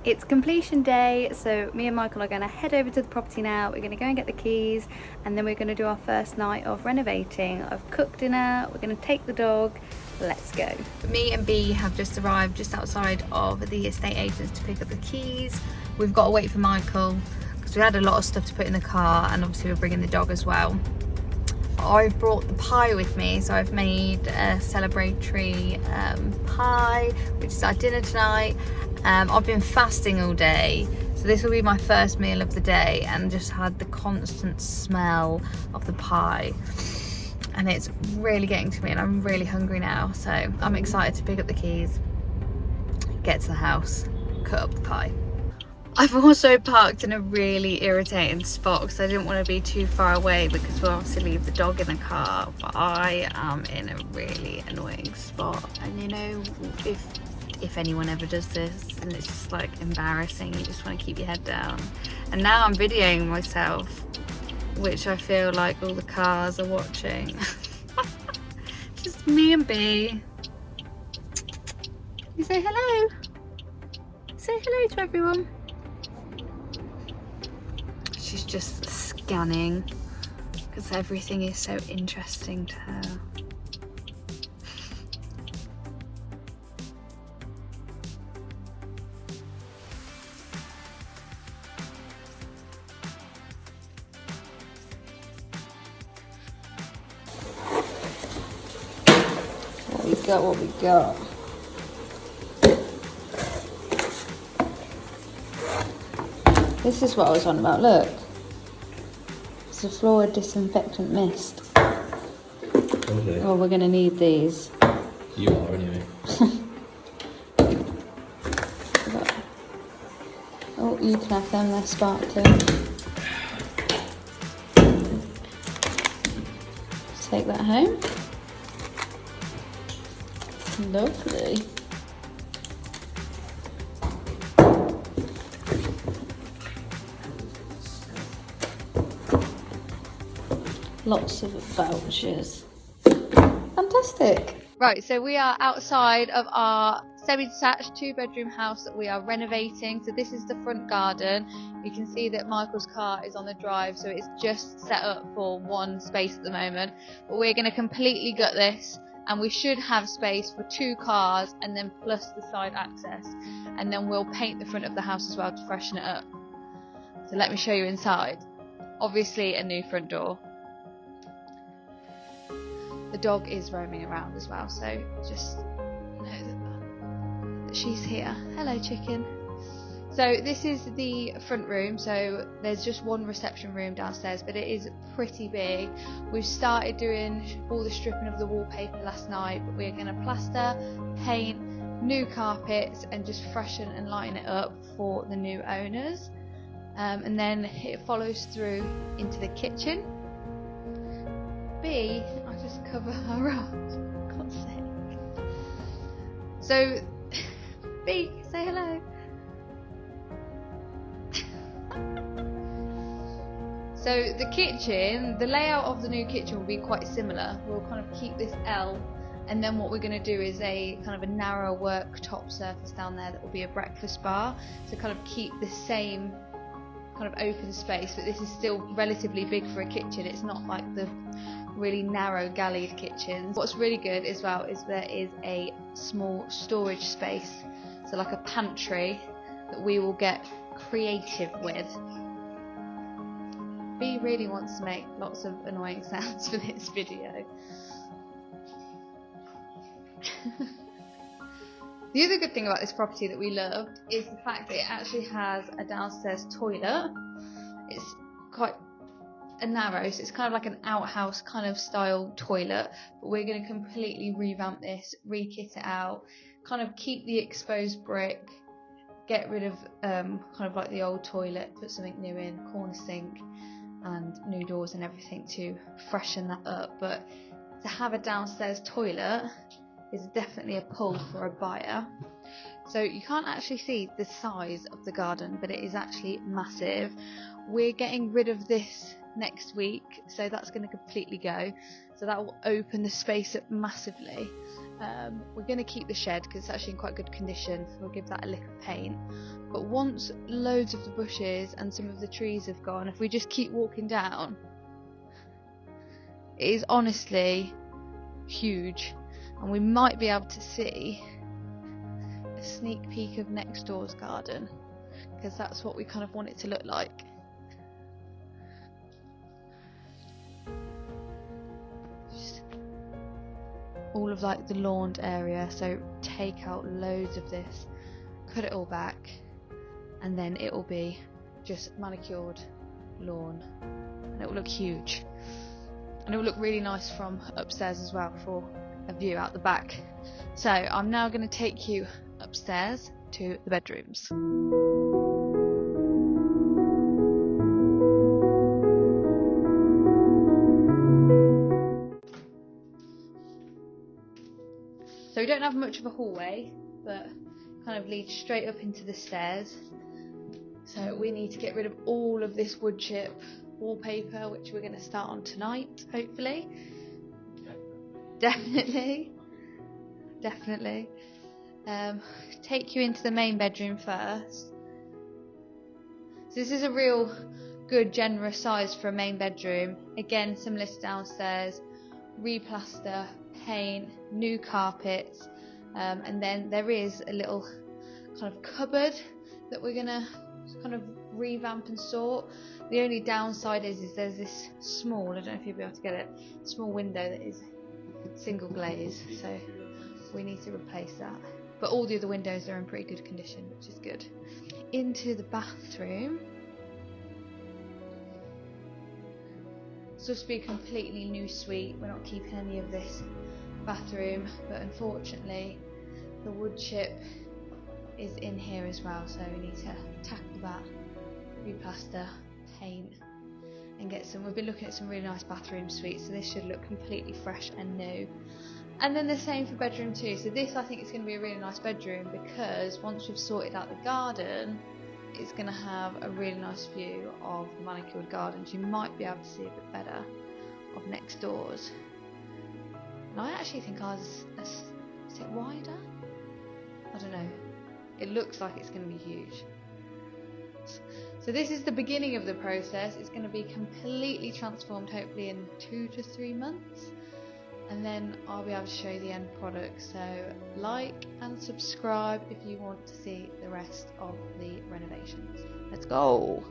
It's completion day, so me and Michael are going to head over to the property now. We're going to go and get the keys, and then we're going to do our first night of renovating. I've cooked dinner, we're going to take the dog. Let's go. Me and B have just arrived just outside of the estate agents to pick up the keys. We've got to wait for Michael because we had a lot of stuff to put in the car, and obviously we're bringing the dog as well. I've brought the pie with me, so I've made a celebratory pie, which is our dinner tonight. I've been fasting all day, so this will be my first meal of the day, and just had the constant smell of the pie, and it's really getting to me, and I'm really hungry now, so I'm excited to pick up the keys, get to the house, cut up the pie. I've also parked in a really irritating spot because I didn't want to be too far away because we'll obviously leave the dog in the car, but I am in a really annoying spot, and you know, if anyone ever does this and it's just like embarrassing, you just want to keep your head down. And now I'm videoing myself, which I feel like all the cars are watching. Just me and B. You say hello. Say hello to everyone. She's just scanning because everything is so interesting to her. What we got. This is what I was on about, look. It's a floor disinfectant mist. Okay. Well, we're going to need these. You are anyway. Oh, you can have them, they're sparkling. Take that home. Lovely. Lots of vouchers. Fantastic. Right, so we are outside of our semi-detached 2-bedroom house that we are renovating. So this is the front garden. You can see that Michael's car is on the drive, so it's just set up for one space at the moment. But we're going to completely gut this, and we should have space for 2 cars and then plus the side access. And then we'll paint the front of the house as well to freshen it up. So let me show you inside. Obviously a new front door. The dog is roaming around as well, so just know that she's here. Hello, chicken. So this is the front room, so there's just one reception room downstairs, but it is pretty big. We've started doing all the stripping of the wallpaper last night, but we're going to plaster, paint, new carpets, and just freshen and lighten it up for the new owners. And then it follows through into the kitchen. B, I'll just cover her up, for God's sake. So, B, say hello. So the kitchen, the layout of the new kitchen will be quite similar. We'll kind of keep this L, and then what we're going to do is a kind of a narrow worktop surface down there that will be a breakfast bar. So kind of keep the same kind of open space, but this is still relatively big for a kitchen. It's not like the really narrow gallied kitchens. What's really good as well is there is a small storage space, so like a pantry that we will get creative with. B really wants to make lots of annoying sounds for this video. The other good thing about this property that we love is the fact that it actually has a downstairs toilet. It's quite narrow, so it's kind of like an outhouse kind of style toilet, but we're going to completely revamp this, re-kit it out, kind of keep the exposed brick, get rid of kind of like the old toilet, put something new in, corner sink and new doors and everything to freshen that up. But to have a downstairs toilet is definitely a pull for a buyer. So you can't actually see the size of the garden, but it is actually massive. we're getting rid of this next week, so that's going to completely go, so that will open the space up massively. We're going to keep the shed because it's actually in quite good condition, so we'll give that a lick of paint. But once loads of the bushes and some of the trees have gone, if we just keep walking down, it is honestly huge, and we might be able to see a sneak peek of next door's garden, because that's what we kind of want it to look like. Just all of like the lawned area, so take out loads of this, cut it all back, and then it will be just manicured lawn, and it will look huge, and it will look really nice from upstairs as well for a view out the back. So I'm now going to take you upstairs to the bedrooms. So we don't have much of a hallway, but kind of leads straight up into the stairs. So we need to get rid of all of this wood chip wallpaper, which we're going to start on tonight, hopefully. Definitely. Take you into the main bedroom first. So this is a real good, generous size for a main bedroom. Again, similar to downstairs, replaster, paint, new carpets, and then there is a little kind of cupboard that we're gonna kind of revamp and sort. The only downside is there's this small, I don't know if you'll be able to get it, small window that is single glaze, so we need to replace that. But all the other windows are in pretty good condition, which is good. Into the bathroom. It's supposed to be a completely new suite. We're not keeping any of this bathroom, but unfortunately the wood chip is in here as well, so we need to tackle that, replaster, paint, and get some. We've been looking at some really nice bathroom suites, so this should look completely fresh and new. And then the same for bedroom 2. So this, I think, is going to be a really nice bedroom, because once we've sorted out the garden, it's going to have a really nice view of the manicured gardens. You might be able to see a bit better of next doors. And I actually think ours is it wider? I don't know. It looks like it's going to be huge. So this is the beginning of the process. It's going to be completely transformed, hopefully in 2 to 3 months. And then I'll be able to show you the end product. So like and subscribe if you want to see the rest of the renovations. Let's go!